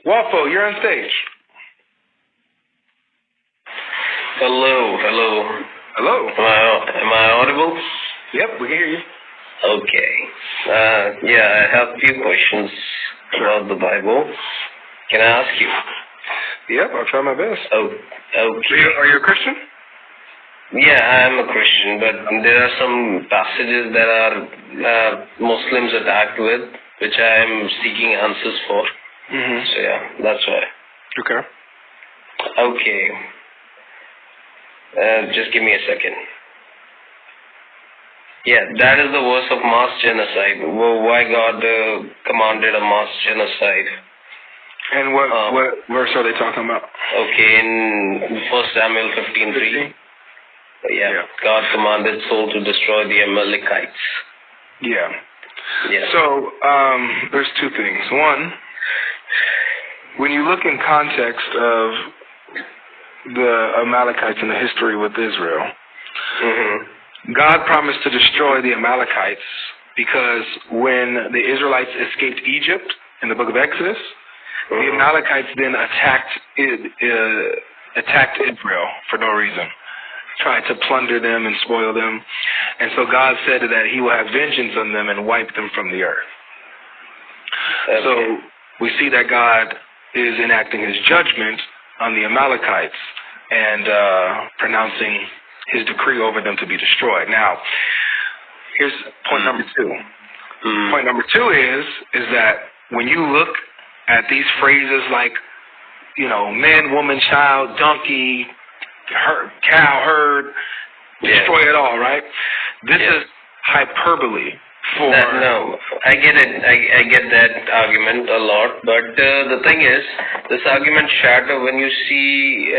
Waffle, you're on stage. Hello. Hello. Am I audible? Yep, we can hear you. Okay. I have a few questions about the Bible. Can I ask you? Yep, I'll try my best. Oh, okay. Are you a Christian? Yeah, I'm a Christian, but there are some passages that are Muslims attacked with, which I'm seeking answers for. Mm-hmm. So yeah, that's why. Okay. Okay. Just give me a second. Yeah, that is the verse of mass genocide. Why God commanded a mass genocide. And what verse are they talking about? Okay, in 1 Samuel 15:3. Yeah, God commanded Saul to destroy the Amalekites. Yeah. Yeah. So, there's two things. One, when you look in context of the Amalekites and the history with Israel, God promised to destroy the Amalekites because when the Israelites escaped Egypt in the book of Exodus, the Amalekites then attacked Israel for no reason, tried to plunder them and spoil them. And so God said that he will have vengeance on them and wipe them from the earth. Okay. So we see that God is enacting his judgment on the Amalekites and pronouncing his decree over them to be destroyed. Now, here's point number two. Point number two is that when you look at these phrases like, man, woman, child, donkey, cow, herd, destroy it all, right? This is hyperbole for... No, I get it. I get that argument a lot, but the thing is, this argument shatters when you see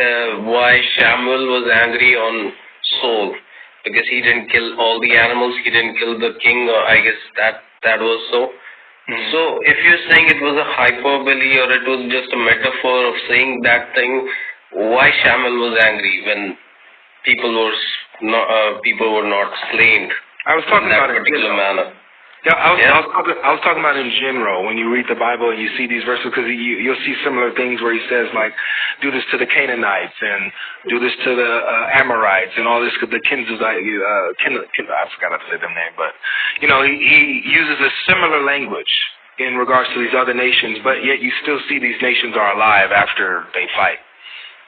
why Samuel was angry on Saul, because he didn't kill all the animals, he didn't kill the king, or I guess that was so. So if you're saying it was a hyperbole or it was just a metaphor of saying that thing, why Samuel was angry when people were not slain? I was talking in that about particular manner. Yeah, I was talking about in general when you read the Bible and you see these verses, because you'll see similar things where he says like, do this to the Canaanites and do this to the Amorites and all this, the Kenizzite, I forgot how to say their name, but he uses a similar language in regards to these other nations, but yet you still see these nations are alive after they fight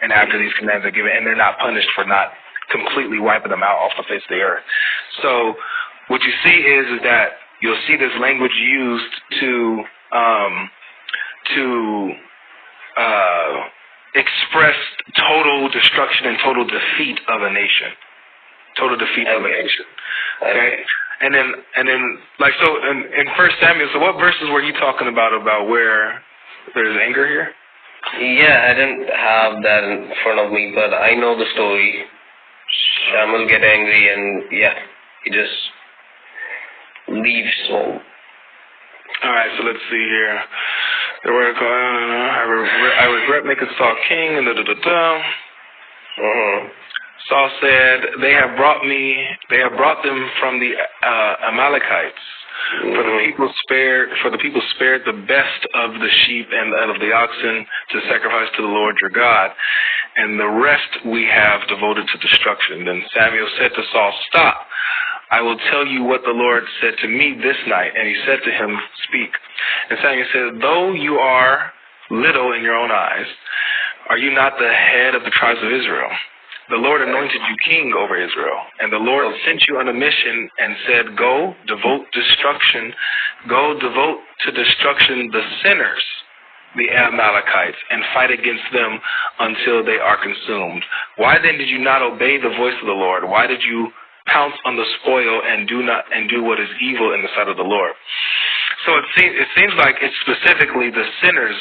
and after these commands are given, and they're not punished for not completely wiping them out off the face of the earth. So what you see is that you'll see this language used to express total destruction and total defeat of a nation. Total defeat of a nation. Okay? And then like so in 1 Samuel, so what verses were you talking about where there's anger here? Yeah, I didn't have that in front of me, but I know the story. Samuel get angry and he just leaves Saul. Alright, so let's see here. There were I regret making Saul king and Saul said, they have brought them from the Amalekites. For the people spared the best of the sheep and of the oxen to sacrifice to the Lord your God, and the rest we have devoted to destruction. Then Samuel said to Saul, stop. I will tell you what the Lord said to me this night. And he said to him, speak. And Samuel said, though you are little in your own eyes, are you not the head of the tribes of Israel? The Lord anointed you king over Israel. And the Lord sent you on a mission and said, go devote to destruction the sinners, the Amalekites, and fight against them until they are consumed. Why then did you not obey the voice of the Lord? Why did you pounce on the spoil and do what is evil in the sight of the Lord? So it seems like it's specifically the sinners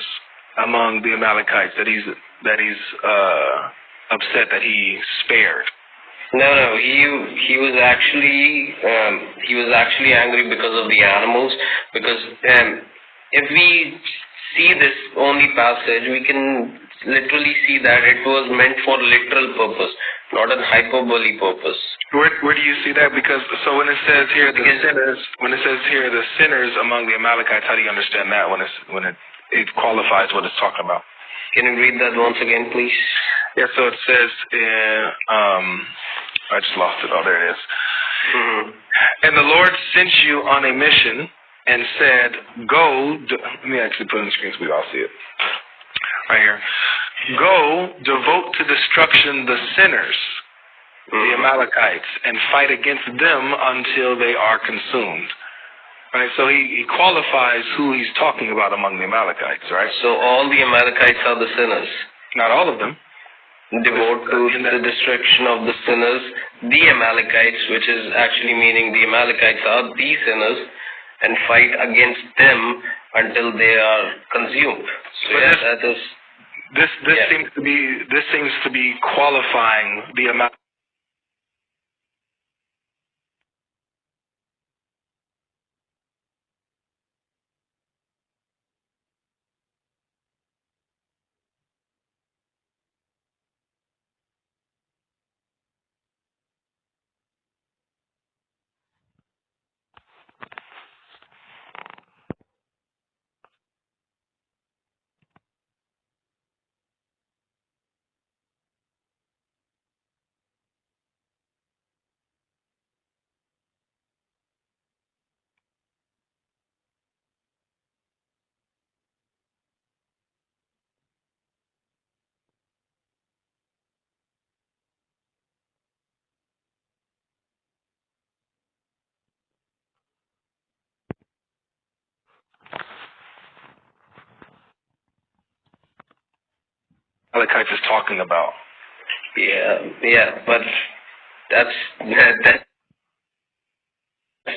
among the Amalekites that he's upset that he spared. No, he was actually angry because of the animals. Because if we see this only passage, we can literally see that it was meant for literal purpose, not a hyperbole purpose. Where do you see that? Because so when it says here the sinners among the Amalekites, how do you understand that? When it it qualifies what it's talking about. Can you read that once again, please? Yeah, so it says in, I just lost it. Oh, there it is. Mm-hmm. And the Lord sent you on a mission and said, go, let me actually put it on the screen so we all see it. Right here. Go, devote to destruction the sinners, the Amalekites, and fight against them until they are consumed. Right, so he qualifies who he's talking about among the Amalekites, right? So all the Amalekites are the sinners? Not all of them. Devote to the destruction of the sinners, the Amalekites, which is actually meaning the Amalekites are the sinners, and fight against them until they are consumed. So yeah, that is... This seems to be qualifying the Amalekites. Amalekites is talking about. Yeah, but that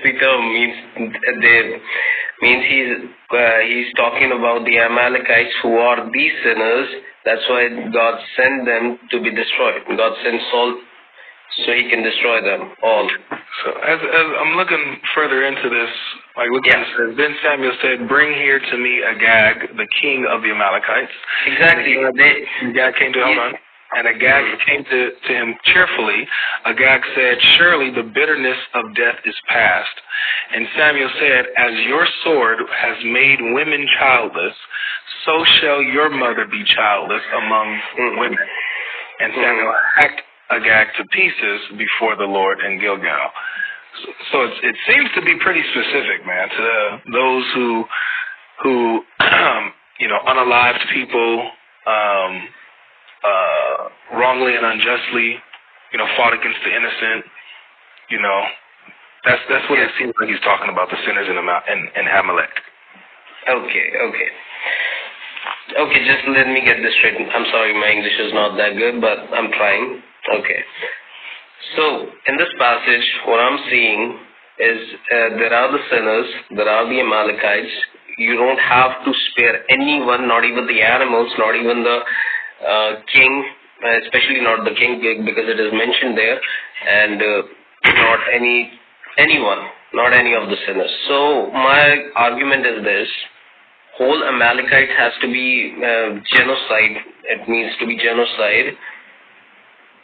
the term means he's talking about the Amalekites who are the sinners. That's why God sent them to be destroyed. God sent Saul so he can destroy them all. So as I'm looking further into this, like look at it says, then Samuel said, bring here to me Agag, the king of the Amalekites. Exactly. Agag came to, hold on. And Agag came to him cheerfully. Agag said, surely the bitterness of death is past. And Samuel said, as your sword has made women childless, so shall your mother be childless among women. And Samuel hacked Agag to pieces before the Lord in Gilgal. So it seems to be pretty specific, man, to those who unalived people, wrongly and unjustly, fought against the innocent. That's what it seems like he's talking about, the sinners in Amalek. Okay, just let me get this straight. I'm sorry, my English is not that good, but I'm trying. Okay. So, in this passage, what I'm seeing is there are the sinners, there are the Amalekites. You don't have to spare anyone, not even the animals, not even the king, especially not the king because it is mentioned there, and not anyone, not any of the sinners. So, my argument is this. Whole Amalekite has to be genocide. It means to be genocide.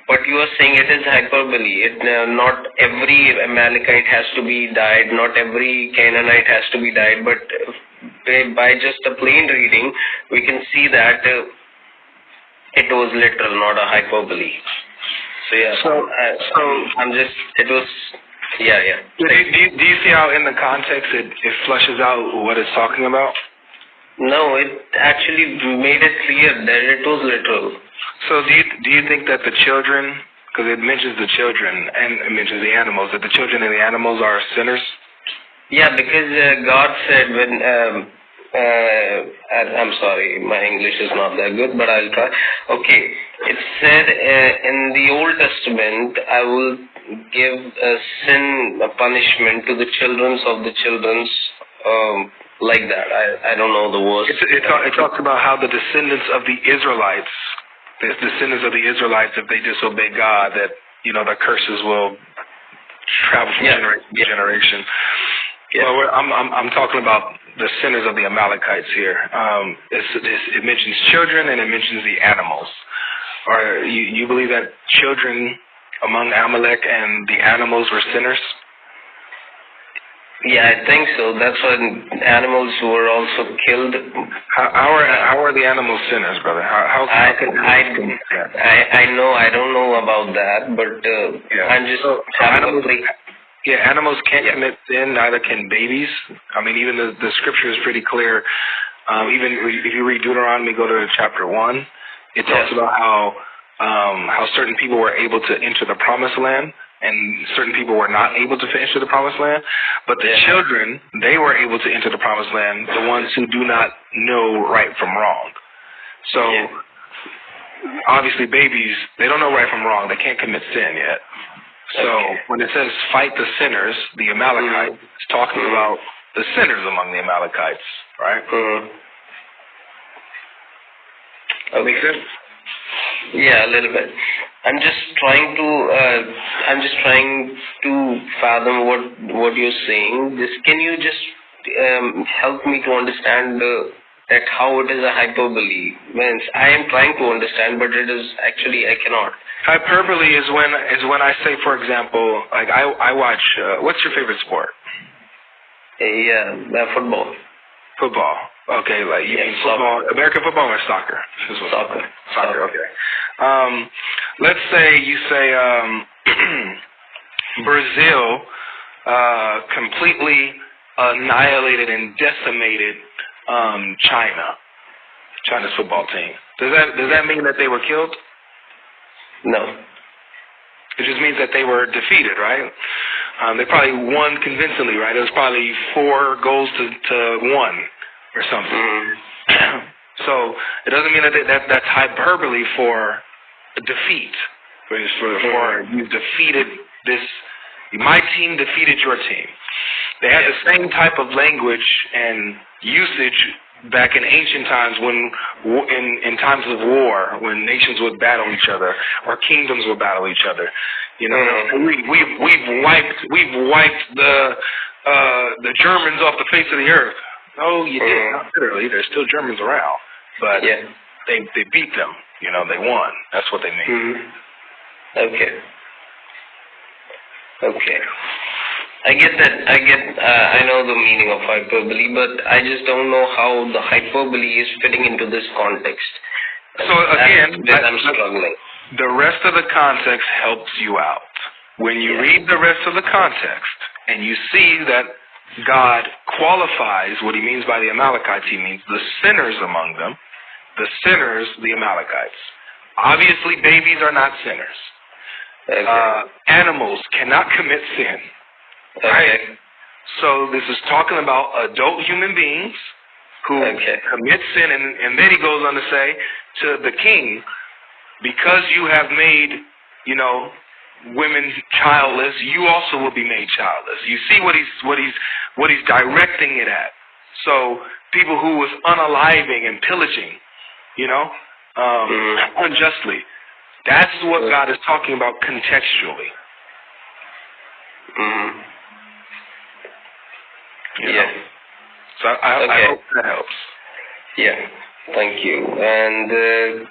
But you are saying it is hyperbole. Not every Amalekite has to be died. Not every Canaanite has to be died. But by just a plain reading, we can see that it was literal, not a hyperbole. So yeah. Do you see how in the context it flushes out what it's talking about? No, it actually made it clear that it was literal. So do you think that the children, because it mentions the children and it mentions the animals, that the children and the animals are sinners? Yeah, because God said when, I'm sorry, my English is not that good, but I'll try. Okay, it said in the Old Testament, I will give a punishment to the children's of the children's, like that. I don't know the words. It talks about how the descendants of the Israelites, if they disobey God, that the curses will travel from generation to generation. Yeah. Well, I'm talking about the sinners of the Amalekites here. It mentions children and it mentions the animals. Or you believe that children among Amalek and the animals were sinners? Yeah, I think so. That's when animals were also killed. How are the animals sinners, brother? How can I know. I don't know about that, but I'm just animals can't commit sin. Neither can babies. I mean, even the scripture is pretty clear. Even if you read Deuteronomy, go to chapter 1. It talks about how certain people were able to enter the promised land, and certain people were not able to enter the promised land. But the children, they were able to enter the promised land, the ones who do not know right from wrong. So, obviously babies, they don't know right from wrong. They can't commit sin yet. So, when it says fight the sinners, the Amalekites, it's talking about the sinners among the Amalekites, right? That makes sense? Yeah, a little bit. I'm just trying to fathom what you're saying. Can you just help me to understand that how it is a hyperbole? Means I am trying to understand, but it is actually I cannot. Hyperbole is when I say, for example, like I watch. What's your favorite sport? Football. Football. Okay, like you mean football, American football or soccer? Soccer. Okay. Let's say you say Brazil completely annihilated and decimated China's football team. Does that mean that they were killed? No. It just means that they were defeated, right? They probably won convincingly, right? It was probably 4 goals to 1 or something. So it doesn't mean that's hyperbole for defeat. For you defeated this. My team defeated your team. They had the same type of language and usage back in ancient times when, in times of war, when nations would battle each other or kingdoms would battle each other. You know, we've wiped the Germans off the face of the earth. Oh, you did not literally. There's still Germans around, but they beat them. You know, they won. That's what they mean. Okay. I get that. I know the meaning of hyperbole, but I just don't know how the hyperbole is fitting into this context. So again, I'm struggling. The rest of the context helps you out. When you read the rest of the context and you see that God qualifies what he means by the Amalekites, he means the sinners among them, the sinners, the Amalekites. Obviously, babies are not sinners. Animals cannot commit sin. Right? So this is talking about adult human beings who commit sin, and then he goes on to say to the king, because you have made, women childless, you also will be made childless. You see what he's directing it at. So people who was unaliving and pillaging, unjustly. That's what God is talking about contextually. So I hope that helps. Yeah, thank you. And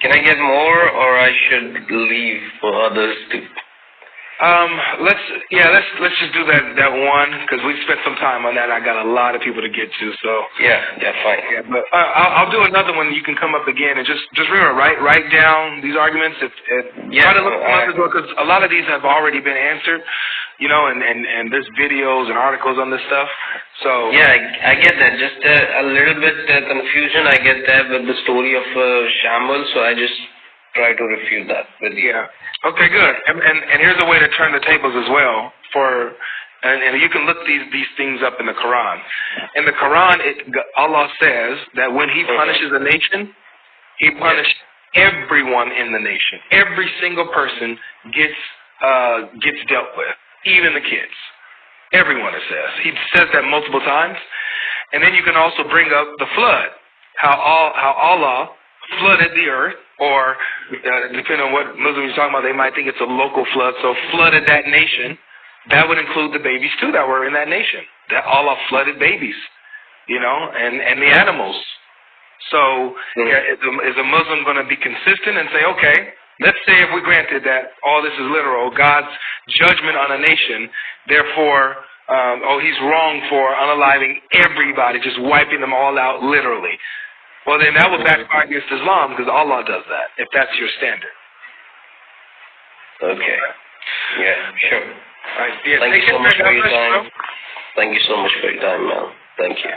can I get more, or I should leave for others to? Let's just do that one, because we spent some time on that. I got a lot of people to get to, so fine. Yeah, but I'll do another one. You can come up again and just remember, write down these arguments. Try to look them up as well, because a lot of these have already been answered. And there's videos and articles on this stuff. So I get that. Just a little bit confusion. I get that with the story of Shamwell. So I just try to refute that with you. Yeah. Okay, good. And here's a way to turn the tables as well. And you can look these things up in the Quran. In the Quran, Allah says that when he punishes a nation, he punishes everyone in the nation. Every single person gets dealt with, even the kids. Everyone, it says. He says that multiple times. And then you can also bring up the flood, how Allah flooded the earth, or depending on what Muslims are talking about, they might think it's a local flood, so flooded that nation. That would include the babies too that were in that nation. That Allah flooded babies, and the animals. So is a Muslim going to be consistent and say, okay, let's say if we granted that all this is literal, God's judgment on a nation, therefore he's wrong for unaliving everybody, just wiping them all out literally. Well, then that would backfire against Islam because Allah does that, if that's your standard. Okay. Yeah, sure. All right. Yeah, Thank you so much for your time. Thank you so much for your time, Mel. Thank you.